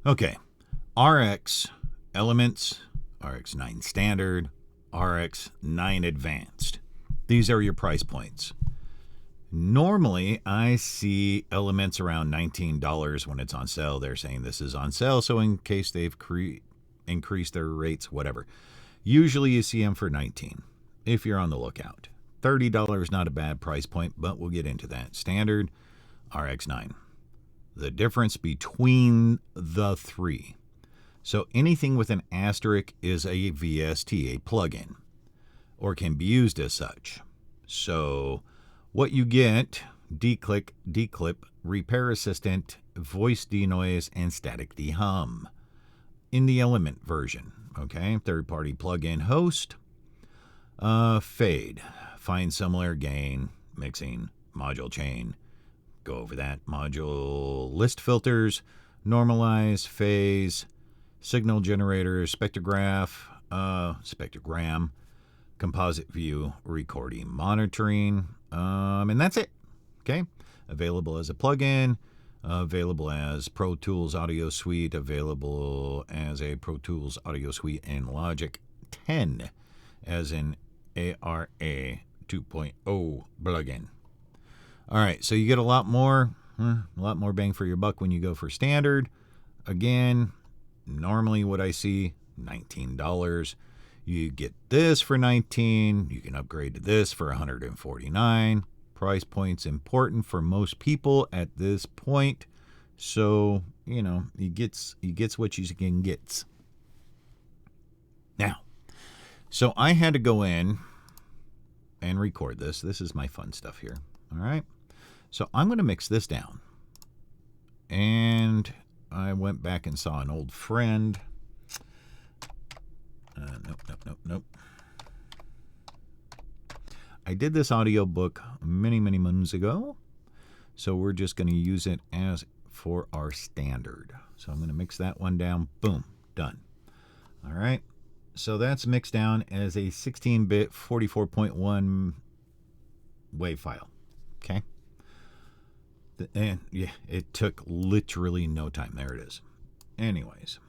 Okay, RX Elements, RX9 Standard, RX9 Advanced. These are your price points. Normally, I see Elements around $19 when it's on sale. They're saying this is on sale, so in case they've increased their rates, whatever. Usually you see them for $19 if you're on the lookout. $30 not a bad price point, but we'll get into that. Standard, RX9. The difference between the three. So anything with an asterisk is a VST, a plugin, or can be used as such. So what you get: declick, declip, repair assistant, voice denoise, and static dehum in the Element version. Okay, third-party plugin host. Fade, find similar, gain, mixing, module chain. Go over that. Module list filters, normalize, phase, signal generators, spectrogram, composite view, recording, monitoring, and that's it. Okay, available as a plugin, available as Pro Tools Audio Suite, available as a Pro Tools Audio Suite in Logic 10, as in ARA 2.0 plugin. All right, so you get a lot more bang for your buck when you go for standard. Again, normally what I see, $19. You get this for $19. You can upgrade to this for $149. Price point's important for most people at this point. So, you gets what you can get. Now, so I had to go in and record this. This is my fun stuff here. All right. So I'm going to mix this down. And I went back and saw an old friend. Nope. I did this audiobook many moons ago. So we're just going to use it as for our standard. So I'm going to mix that one down. Boom. Done. All right. So that's mixed down as a 16-bit 44.1 WAV file. Okay. And yeah, it took literally no time. There it is. Anyways.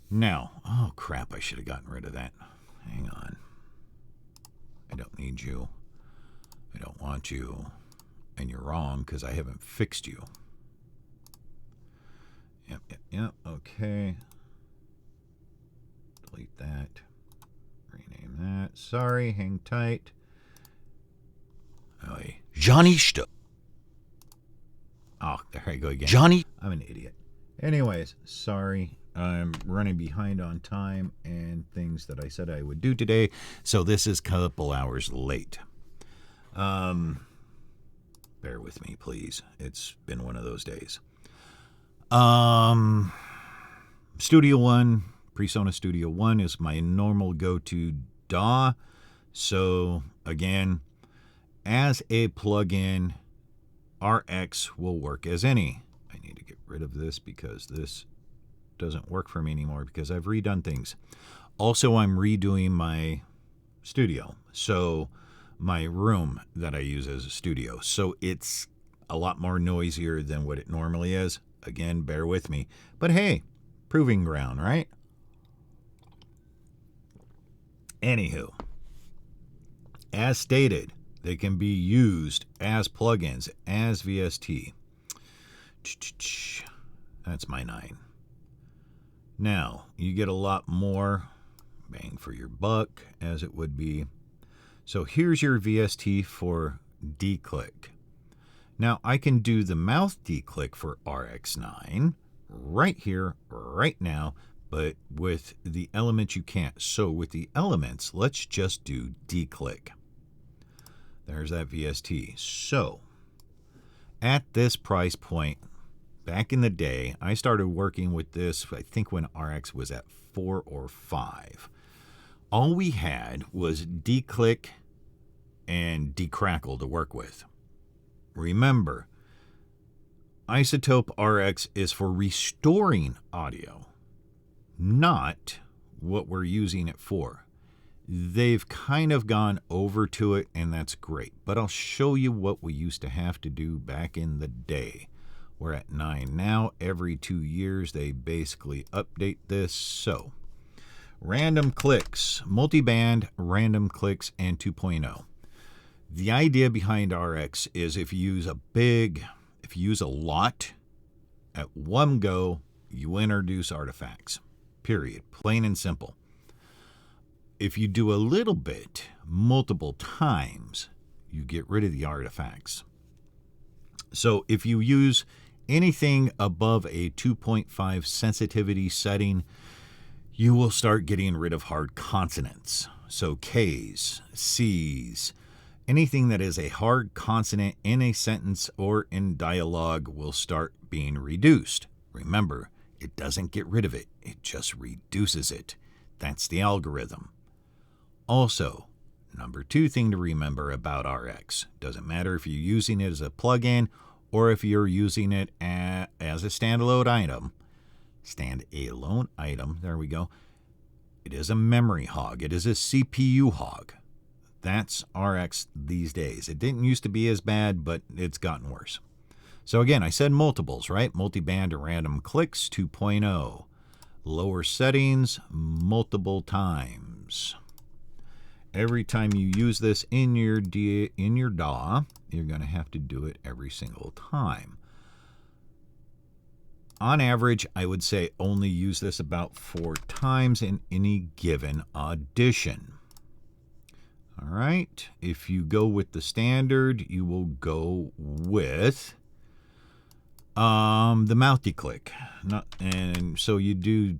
Now, oh crap, I should have gotten rid of that. Hang on. I don't need you. I don't want you. And you're wrong because I haven't fixed you. Yep. Okay. Delete that. Rename that. Sorry, hang tight. Johnny Sto. Oh, there I go again. Johnny. I'm an idiot. Anyways, sorry. I'm running behind on time and things that I said I would do today. So this is a couple hours late. Bear with me, please. It's been one of those days. Studio One, PreSonus Studio One is my normal go-to DAW. So again, as a plugin, RX will work as any. I need to get rid of this because this doesn't work for me anymore because I've redone things. Also, I'm redoing my studio. So my room that I use as a studio. So it's a lot more noisier than what it normally is. Again, bear with me. But hey, proving ground, right? Anywho, as stated, they can be used as plugins, as VST. That's my 9. Now, you get a lot more bang for your buck, as it would be. So here's your VST for declick. Now, I can do the mouth declick for RX9 right here, right now, but with the Elements you can't. So with the Elements, let's just do declick. There's that VST. So at this price point, back in the day, I started working with this, I think when RX was at 4 or 5. All we had was declick and decrackle to work with. Remember, Isotope RX is for restoring audio, not what we're using it for. They've kind of gone over to it, and that's great. But I'll show you what we used to have to do back in the day We're at 9 now. Every 2 years, they basically update this. So, random clicks, multiband, random clicks, and 2.0. The idea behind RX is if you use a lot, at one go, you introduce artifacts. Period. Plain and simple. If you do a little bit, multiple times, you get rid of the artifacts. So if you use anything above a 2.5 sensitivity setting, you will start getting rid of hard consonants. So K's, C's, anything that is a hard consonant in a sentence or in dialogue will start being reduced. Remember, it doesn't get rid of it, it just reduces it. That's the algorithm. Also, number 2 thing to remember about RX, doesn't matter if you're using it as a plugin or if you're using it as a standalone item, there we go. It is a memory hog. It is a CPU hog. That's RX these days. It didn't used to be as bad, but it's gotten worse. So again, I said multiples, right? Multiband or random clicks 2.0. Lower settings multiple times. Every time you use this in your DAW, you're going to have to do it every single time. On average, I would say only use this about 4 times in any given audition. All right, if you go with the standard, you will go with the mouth declick. And so you do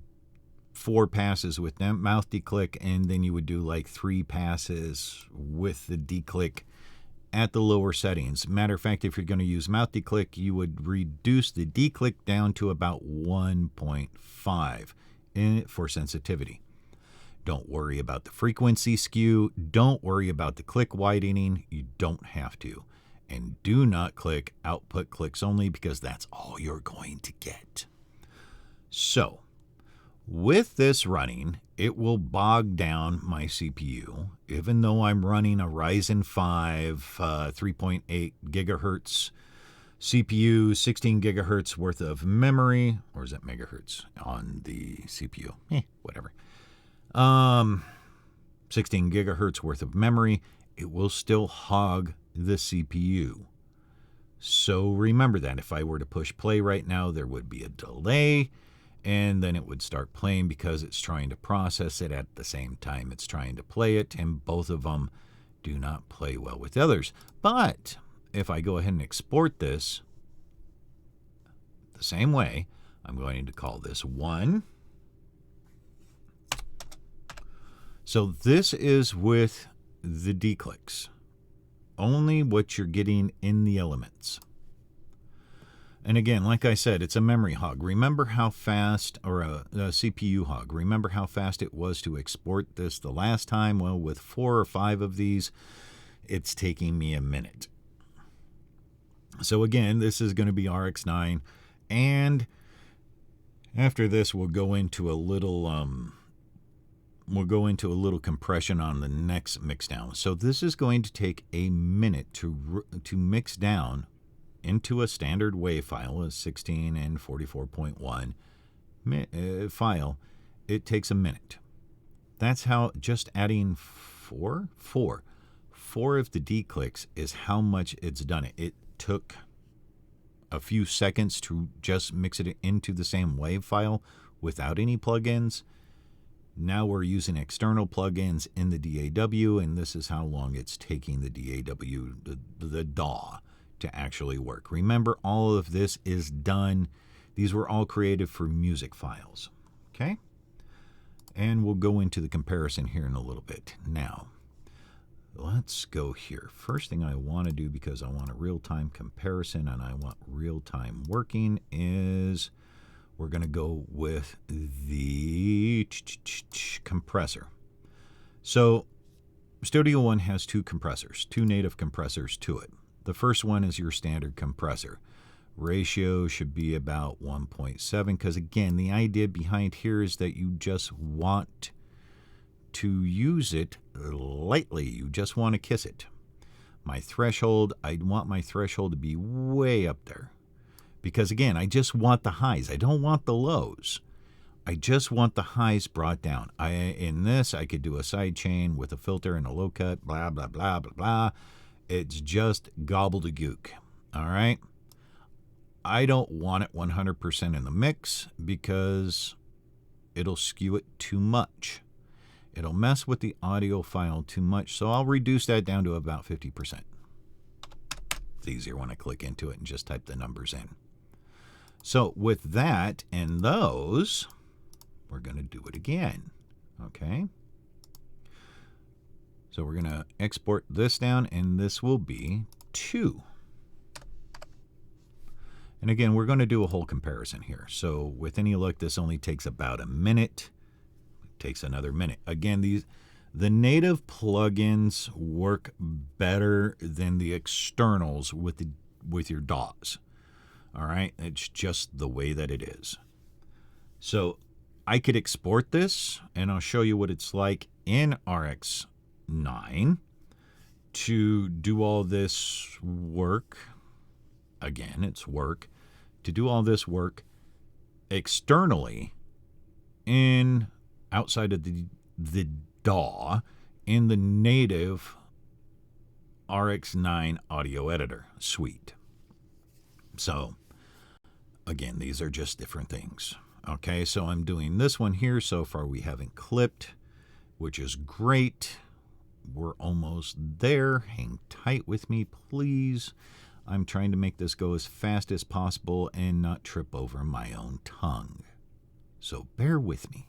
4 passes with that mouth declick, and then you would do like 3 passes with the declick at the lower settings. Matter of fact, if you're going to use mouth declick, you would reduce the declick down to about 1.5 for sensitivity. Don't worry about the frequency skew. Don't worry about the click widening. You don't have to. And do not click output clicks only, because that's all you're going to get. So, with this running, it will bog down my CPU. Even though I'm running a Ryzen 5 3.8 gigahertz CPU, 16 gigahertz worth of memory, or is that megahertz on the CPU? Whatever. 16 gigahertz worth of memory, it will still hog the CPU. So remember that. If I were to push play right now, there would be a delay, and then it would start playing because it's trying to process it at the same time it's trying to play it, and both of them do not play well with others. But if I go ahead and export this the same way, I'm going to call this 1. So this is with the declicks, only what you're getting in the elements. And again, like I said, it's a memory hog. Remember how fast, or a CPU hog, remember how fast it was to export this the last time? Well, with 4 or 5 of these, it's taking me a minute. So again, this is going to be RX9, and after this, we'll go into a little compression on the next mix down. So this is going to take a minute to mix down into a standard WAV file, a 16 and 44.1 file. It takes a minute. That's how just adding four of the declicks is how much it's done it. It took a few seconds to just mix it into the same WAV file without any plugins. Now we're using external plugins in the DAW, and this is how long it's taking the DAW, the DAW, to actually work. Remember, all of this is done. These were all created for music files. Okay? And we'll go into the comparison here in a little bit. Now, let's go here. First thing I want to do, because I want a real-time comparison and I want real-time working, is we're going to go with the compressor. So Studio One has 2 compressors, 2 native compressors to it. The first one is your standard compressor. Ratio should be about 1.7, because again, the idea behind here is that you just want to use it lightly. You just want to kiss it. My threshold, I want my threshold to be way up there, Because again, I just want the highs. I don't want the lows. I just want the highs brought down. In this, I could do a side chain with a filter and a low cut, blah, blah, blah, blah, blah. It's just gobbledygook. All right? I don't want it 100% in the mix because it'll skew it too much. It'll mess with the audio file too much, so I'll reduce that down to about 50%. It's easier when I click into it and just type the numbers in. So with that and those, we're going to do it again. Okay? So we're going to export this down, and this will be 2. And again, we're going to do a whole comparison here. So with any luck, this only takes about a minute. It takes another minute. Again, the native plugins work better than the externals with your DAWs. All right? It's just the way that it is. So I could export this, and I'll show you what it's like in RX9 to do all this work. Again, it's work. To do all this work externally outside of the DAW in the native RX9 audio editor suite. So again, these are just different things. Okay, so I'm doing this one here. So far we haven't clipped, which is great. We're almost there. Hang tight with me, please. I'm trying to make this go as fast as possible and not trip over my own tongue. So bear with me.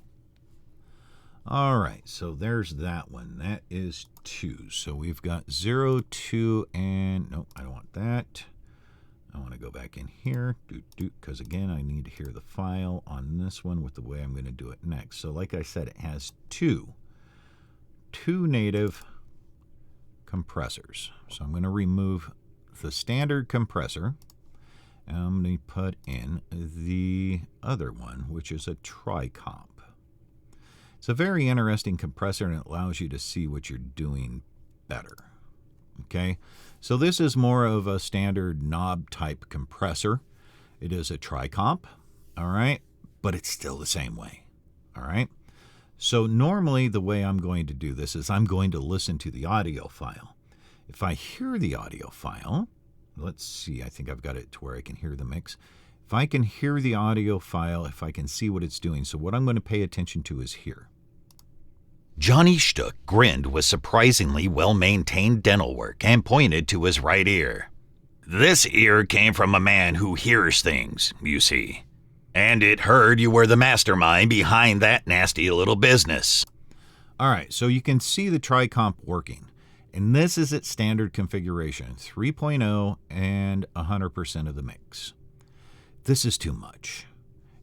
All right, so there's that one. That is 2. So we've got 0, 2, and no, I don't want that. I want to go back in here, because again, I need to hear the file on this one with the way I'm going to do it next. So like I said, it has two native compressors. So I'm going to remove the standard compressor, and I'm going to put in the other one, which is a Tricomp. It's a very interesting compressor, and it allows you to see what you're doing better. Okay, so this is more of a standard knob type compressor. It is a Tricomp, all right, but it's still the same way, all right. So normally the way I'm going to do this is I'm going to listen to the audio file. If I hear the audio file, let's see, I think I've got it to where I can hear the mix. If I can hear the audio file, if I can see what it's doing, so what I'm going to pay attention to is here. Johnny Shtuk grinned with surprisingly well-maintained dental work and pointed to his right ear. This ear came from a man who hears things, you see. And it heard you were the mastermind behind that nasty little business. All right, so you can see the Tricomp working. And this is its standard configuration, 3.0 and 100% of the mix. This is too much.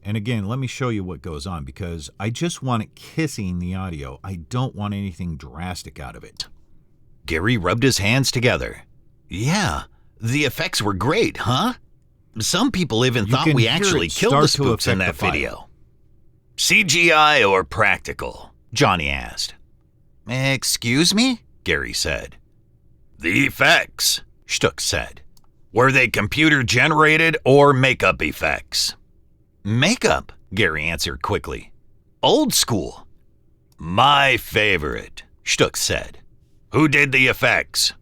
And again, let me show you what goes on, because I just want it kissing the audio. I don't want anything drastic out of it. Gary rubbed his hands together. Yeah, the effects were great, huh? Some people even thought we actually killed the spooks in that video. CGI or practical? Johnny asked. Excuse me? Gary said. The effects, Shtuk said. Were they computer-generated or makeup effects? Makeup, Gary answered quickly. Old school. My favorite, Shtuk said. Who did the effects?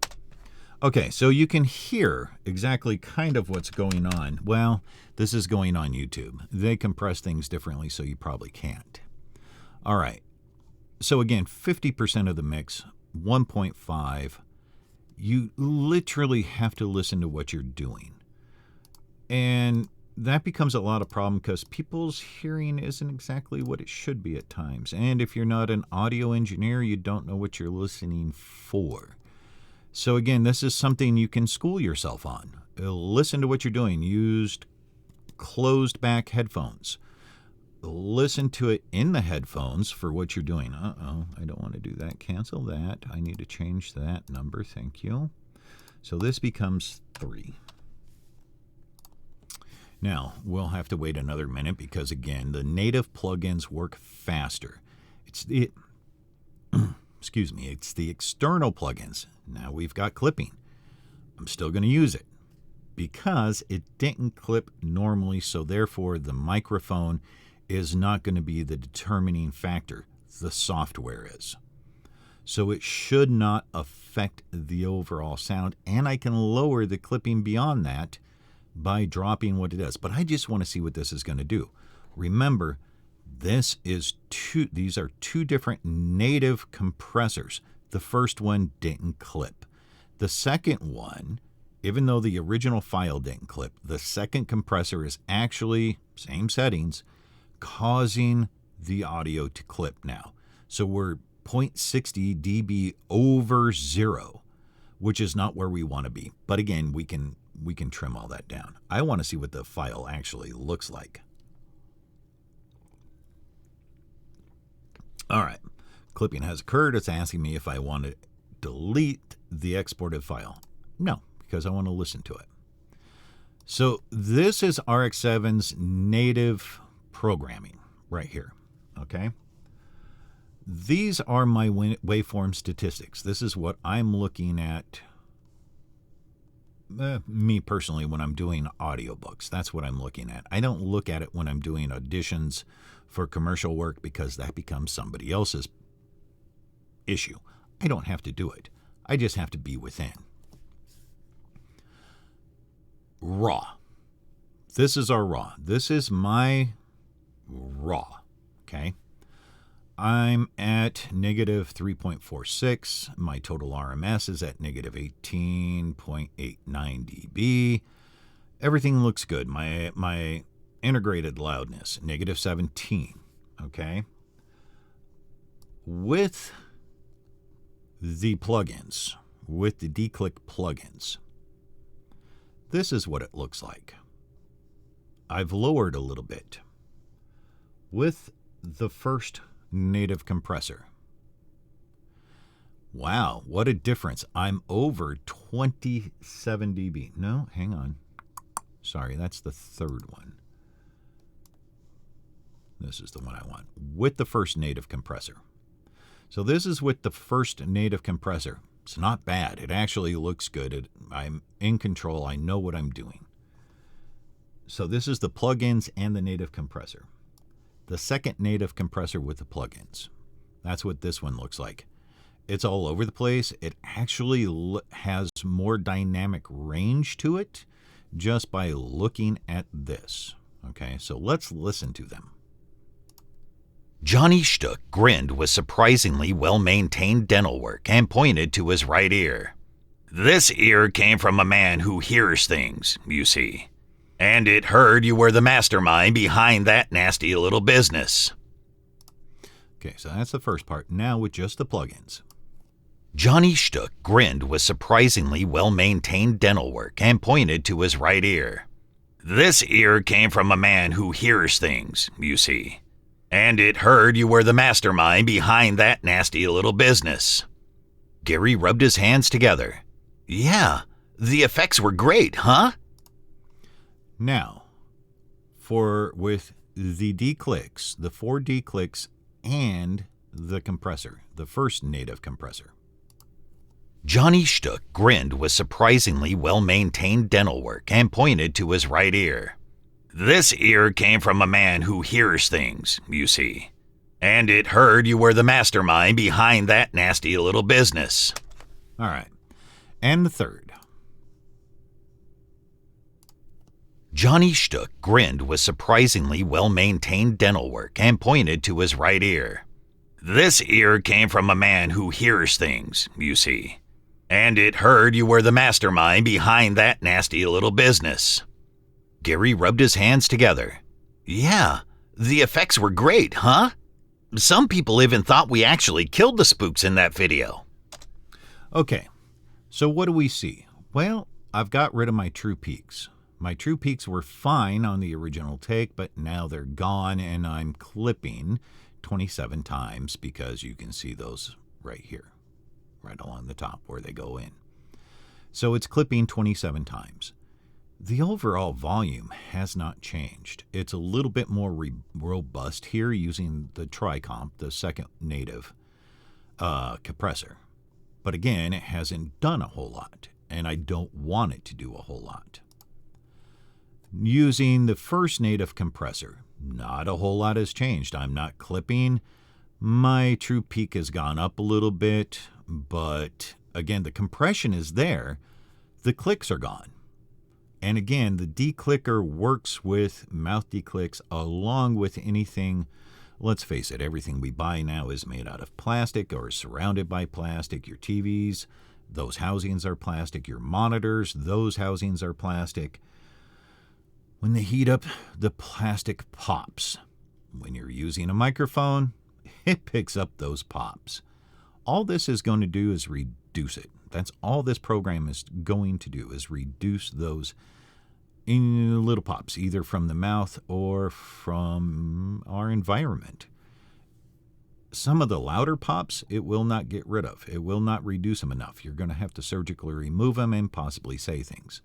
Okay, so you can hear exactly kind of what's going on. Well, this is going on YouTube. They compress things differently, so you probably can't. All right. So again, 50% of the mix, 1.5. You literally have to listen to what you're doing. And that becomes a lot of problem because people's hearing isn't exactly what it should be at times. And if you're not an audio engineer, you don't know what you're listening for. So again, this is something you can school yourself on. Listen to what you're doing. Use closed back headphones. Listen to it in the headphones for what you're doing. I don't want to do that. Cancel that. I need to change that number. Thank you. So this becomes 3. Now, we'll have to wait another minute because, again, the native plugins work faster. It's the external plugins. Now we've got clipping. I'm still going to use it because it didn't clip normally, so therefore the microphone is not going to be the determining factor. The software is. So it should not affect the overall sound, and I can lower the clipping beyond that by dropping what it does. But I just want to see what this is going to do. Remember, these are two different native compressors. The first one didn't clip. The second one, even though the original file didn't clip, the second compressor is actually, same settings, causing the audio to clip now. So we're 0.60 dB over 0, which is not where we want to be. But again, we can trim all that down. I want to see what the file actually looks like. All right, clipping has occurred. It's asking me if I want to delete the exported file. No, because I want to listen to it. So this is RX7's native programming right here, okay? These are my waveform statistics. This is what I'm looking at, me personally, when I'm doing audiobooks. That's what I'm looking at. I don't look at it when I'm doing auditions for commercial work because that becomes somebody else's issue. I don't have to do it. I just have to be within. Raw. This is our raw. This is my raw, okay? I'm at negative 3.46. My total RMS is at negative 18.89 dB. Everything looks good. My integrated loudness, negative 17, okay? With the plugins, with the D-Click plugins, this is what it looks like. I've lowered a little bit. With the first native compressor. Wow, what a difference. I'm over 27 dB. No, hang on. Sorry, that's the third one. This is the one I want. With the first native compressor. So this is with the first native compressor. It's not bad. It actually looks good. I'm in control. I know what I'm doing. So this is the plugins and the native compressor. The second native compressor with the plugins. That's what this one looks like. It's all over the place. It actually has more dynamic range to it just by looking at this. Okay, so let's listen to them. Johnny Shtuk grinned with surprisingly well-maintained dental work and pointed to his right ear. This ear came from a man who hears things, you see. And it heard you were the mastermind behind that nasty little business. Okay, so that's the first part. Now with just the plugins. Johnny Shtuk grinned with surprisingly well-maintained dental work and pointed to his right ear. This ear came from a man who hears things, you see. And it heard you were the mastermind behind that nasty little business. Gary rubbed his hands together. Yeah, the effects were great, huh? Now, with the D-Clicks, the 4 D-Clicks and the compressor, the first native compressor. Johnny Shtuk grinned with surprisingly well-maintained dental work and pointed to his right ear. This ear came from a man who hears things, you see. And it heard you were the mastermind behind that nasty little business. All right. And the third. Johnny Shtuk grinned with surprisingly well-maintained dental work and pointed to his right ear. This ear came from a man who hears things, you see. And it heard you were the mastermind behind that nasty little business. Gary rubbed his hands together. Yeah, the effects were great, huh? Some people even thought we actually killed the spooks in that video. Okay, so what do we see? Well, I've got rid of my true peaks. My true peaks were fine on the original take, but now they're gone, and I'm clipping 27 times because you can see those right here, right along the top where they go in. So it's clipping 27 times. The overall volume has not changed. It's a little bit more robust here using the Tricomp, the second native compressor. But again, it hasn't done a whole lot, and I don't want it to do a whole lot. using the first native compressor. Not a whole lot has changed. I'm not clipping. My true peak has gone up a little bit, but again, the compression is there. The clicks are gone. And again, the declicker works with mouth declicks along with anything. Let's face it, everything we buy now is made out of plastic or surrounded by plastic. Your TVs, those housings are plastic. Your monitors, those housings are plastic. When they heat up, the plastic pops. When you're using a microphone, it picks up those pops. All this is going to do is reduce it. That's all this program is going to do, is reduce those little pops, either from the mouth or from our environment. Some of the louder pops, it will not get rid of. It will not reduce them enough. You're going to have to surgically remove them and possibly say things.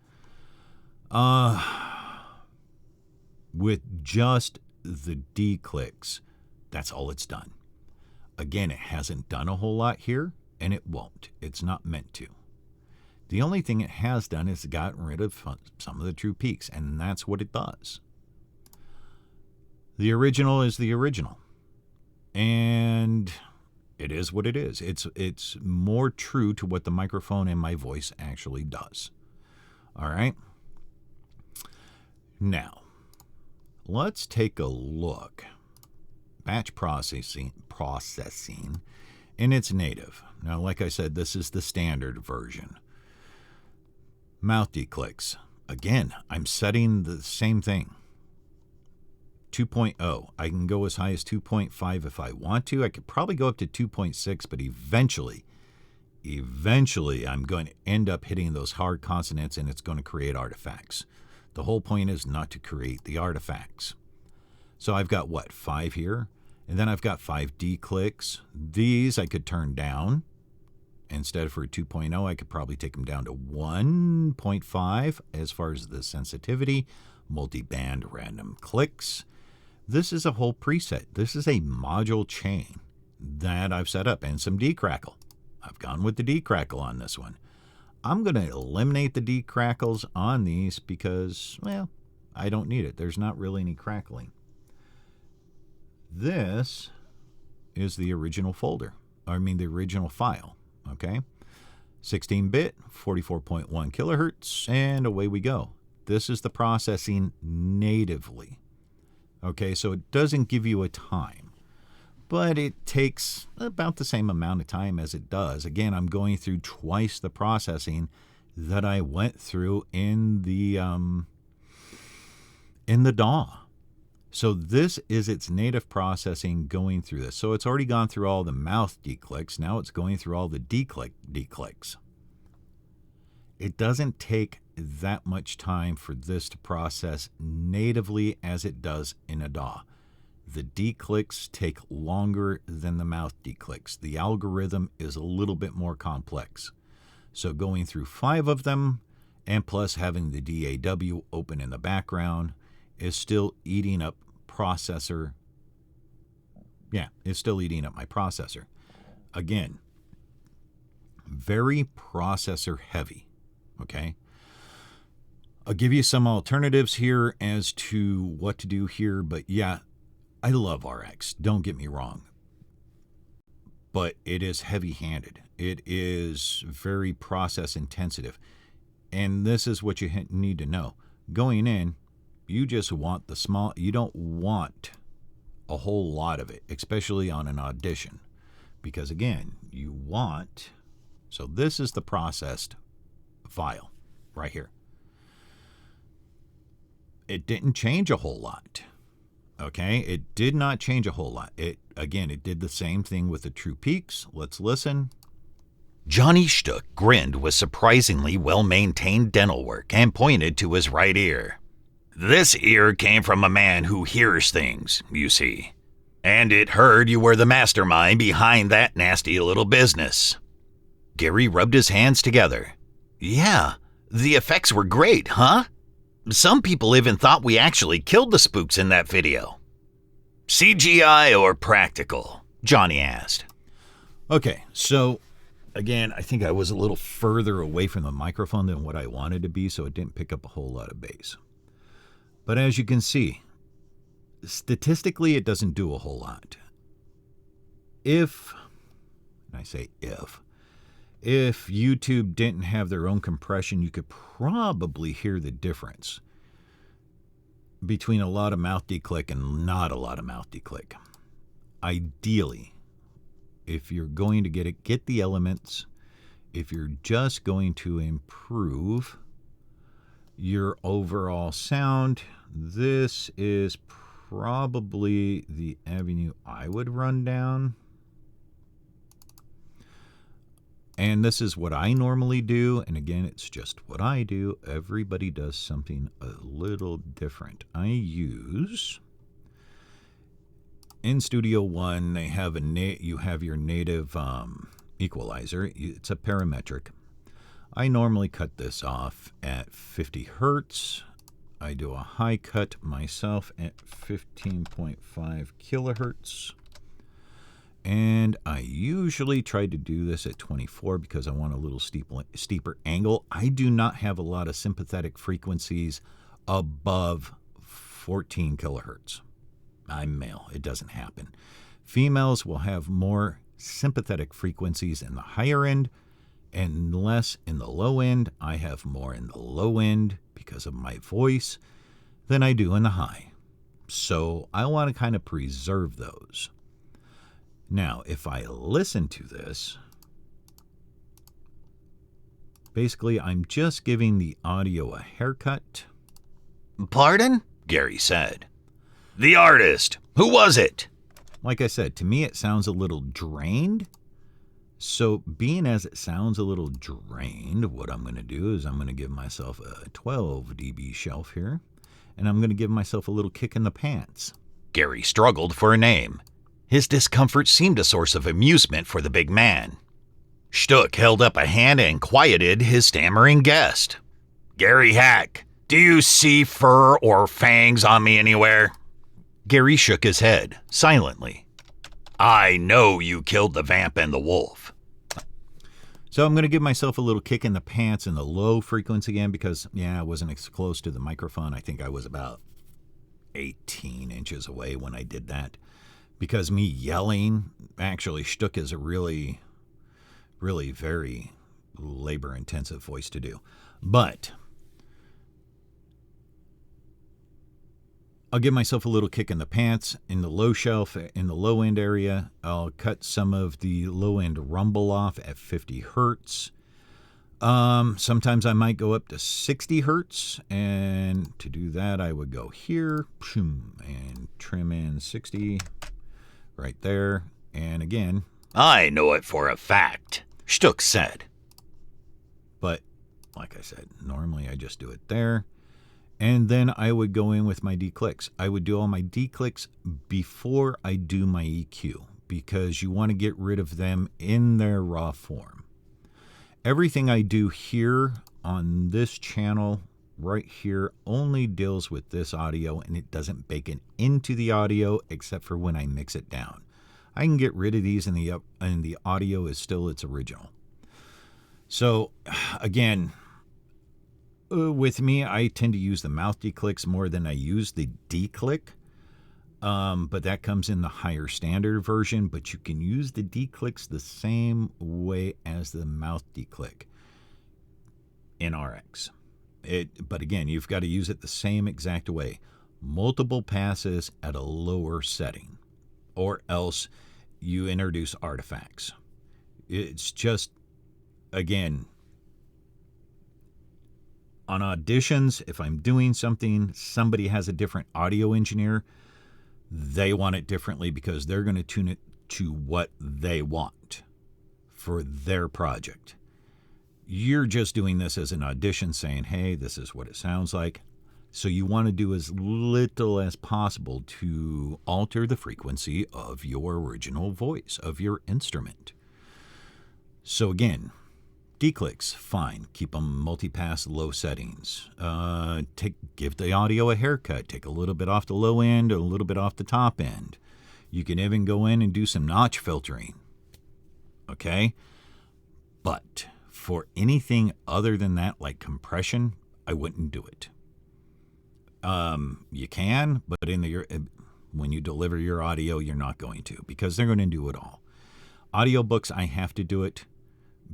With just the D-clicks, that's all it's done. Again, it hasn't done a whole lot here, and it won't. It's not meant to. The only thing it has done is gotten rid of some of the true peaks, and that's what it does. The original is the original, and it is what it is. It's more true to what the microphone and my voice actually does. All right? Now, let's take a look. Batch processing in its native. Now, like I said, this is the standard version. Mouth declicks. Again, I'm setting the same thing. 2.0. I can go as high as 2.5 if I want to. I could probably go up to 2.6, but eventually I'm going to end up hitting those hard consonants, and it's going to create artifacts. The whole point is not to create the artifacts. So I've got, 5 here? And then I've got 5 D-clicks. These I could turn down. Instead for a 2.0, I could probably take them down to 1.5 as far as the sensitivity. Multi-band random clicks. This is a whole preset. This is a module chain that I've set up, and some decrackle. I've gone with the decrackle on this one. I'm going to eliminate the decrackles on these because, well, I don't need it. There's not really any crackling. This is the original folder. The original file. Okay? 16-bit, 44.1 kilohertz, and away we go. This is the processing natively. Okay, so it doesn't give you a time, but it takes about the same amount of time as it does. Again, I'm going through twice the processing that I went through in the DAW. So this is its native processing going through this. So it's already gone through all the mouth declicks. Now it's going through all the declicks. It doesn't take that much time for this to process natively as it does in a DAW. The declicks take longer than the mouth declicks. The algorithm is a little bit more complex. So going through 5 of them, and plus having the DAW open in the background, is still eating up processor. Yeah, it's still eating up my processor. Again, very processor heavy. Okay. I'll give you some alternatives here as to what to do here, but yeah, I love RX. Don't get me wrong. But it is heavy-handed. It is very process intensive. And this is what you need to know. Going in, you just want the small, you don't want a whole lot of it, especially on an audition. Because again, you want, so this is the processed file right here. It didn't change a whole lot. Okay, it did not change a whole lot. It did the same thing with the true peaks. Let's listen. Johnny Shtook grinned with surprisingly well-maintained dental work and pointed to his right ear. This ear came from a man who hears things, you see. And it heard you were the mastermind behind that nasty little business. Gary rubbed his hands together. Yeah, the effects were great, huh? Some people even thought we actually killed the spooks in that video. CGI or practical? Johnny asked. Okay, so again, I think I was a little further away from the microphone than what I wanted to be, so it didn't pick up a whole lot of bass. But as you can see, statistically, it doesn't do a whole lot. If YouTube didn't have their own compression, you could probably hear the difference between a lot of mouth declick and not a lot of mouth declick. Ideally, if you're going to get the elements. If you're just going to improve your overall sound, this is probably the avenue I would run down. And this is what I normally do. And again, it's just what I do. Everybody does something a little different. I use, in Studio One, they have you have your native equalizer. It's a parametric. I normally cut this off at 50 hertz. I do a high cut myself at 15.5 kilohertz. And I usually try to do this at 24 because I want a little steeper angle. I do not have a lot of sympathetic frequencies above 14 kilohertz. I'm male. It doesn't happen. Females will have more sympathetic frequencies in the higher end and less in the low end. I have more in the low end because of my voice than I do in the high. So I want to kind of preserve those. Now, if I listen to this, basically I'm just giving the audio a haircut. Pardon? Gary said. The artist. Who was it? Like I said, to me it sounds a little drained. So being as it sounds a little drained, what I'm going to do is I'm going to give myself a 12 dB shelf here. And I'm going to give myself a little kick in the pants. Gary struggled for a name. His discomfort seemed a source of amusement for the big man. Shtuk held up a hand and quieted his stammering guest. Gary Hack, do you see fur or fangs on me anywhere? Gary shook his head, silently. I know you killed the vamp and the wolf. So I'm going to give myself a little kick in the pants in the low frequency again because, I wasn't as close to the microphone. I think I was about 18 inches away when I did that. Because me yelling, actually, Shtuk is a really, really very labor-intensive voice to do. But I'll give myself a little kick in the pants in the low shelf, in the low end area. I'll cut some of the low end rumble off at 50 hertz. Sometimes I might go up to 60 hertz. And to do that, I would go here and trim in 60 right there. And again, I know it for a fact, Shtuk said. But like I said, normally I just do it there. And then I would go in with my declicks. I would do all my declicks before I do my EQ because you want to get rid of them in their raw form. Everything I do here on this channel right here only deals with this audio, and it doesn't bake it into the audio except for when I mix it down. I can get rid of these and the audio is still its original. So again, with me, I tend to use the mouth declicks more than I use the declick. But that comes in the higher standard version, but you can use the declicks the same way as the mouth declick in RX. But again, you've got to use it the same exact way. Multiple passes at a lower setting, or else you introduce artifacts. It's just, again, on auditions, if I'm doing something, somebody has a different audio engineer, they want it differently because they're going to tune it to what they want for their project. You're just doing this as an audition saying, hey, this is what it sounds like. So you want to do as little as possible to alter the frequency of your original voice, of your instrument. So again, declicks, fine. Keep them multipass low settings. Give the audio a haircut. Take a little bit off the low end, a little bit off the top end. You can even go in and do some notch filtering. Okay? But for anything other than that, like compression, I wouldn't do it. You can, but when you deliver your audio, you're not going to, because they're going to do it all. Audiobooks, I have to do it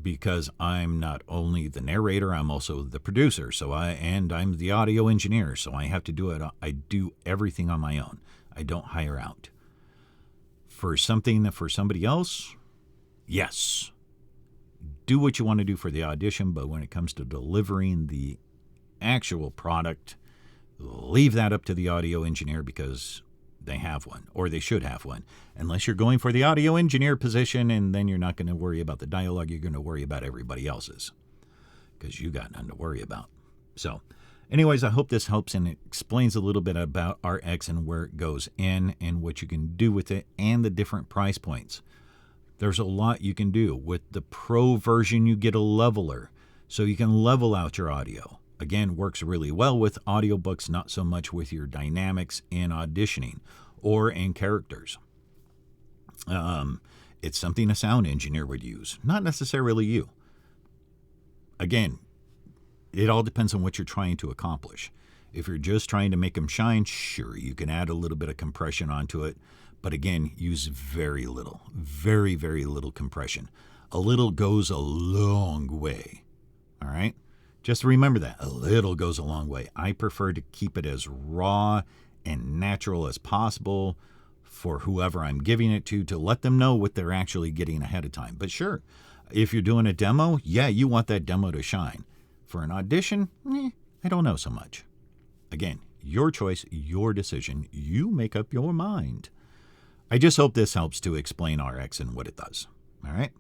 because I'm not only the narrator, I'm also the producer. And I'm the audio engineer, so I have to do it. I do everything on my own. I don't hire out. For somebody else, yes. Do what you want to do for the audition, but when it comes to delivering the actual product, leave that up to the audio engineer, because they have one, or they should have one. Unless you're going for the audio engineer position, and then you're not going to worry about the dialogue. You're going to worry about everybody else's, because you got nothing to worry about. So anyways, I hope this helps and it explains a little bit about RX and where it goes in and what you can do with it and the different price points. There's a lot you can do. With the Pro version, you get a leveler, so you can level out your audio. Again, works really well with audiobooks, not so much with your dynamics in auditioning or in characters. It's something a sound engineer would use, not necessarily you. Again, it all depends on what you're trying to accomplish. If you're just trying to make them shine, sure, you can add a little bit of compression onto it. But again, use very little, very, very little compression. A little goes a long way. All right? Just remember that. A little goes a long way. I prefer to keep it as raw and natural as possible for whoever I'm giving it to let them know what they're actually getting ahead of time. But sure, if you're doing a demo, yeah, you want that demo to shine. For an audition, I don't know so much. Again, your choice, your decision. You make up your mind. I just hope this helps to explain RX and what it does. All right?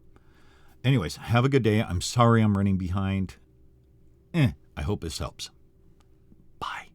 Anyways, have a good day. I'm sorry I'm running behind. I hope this helps. Bye.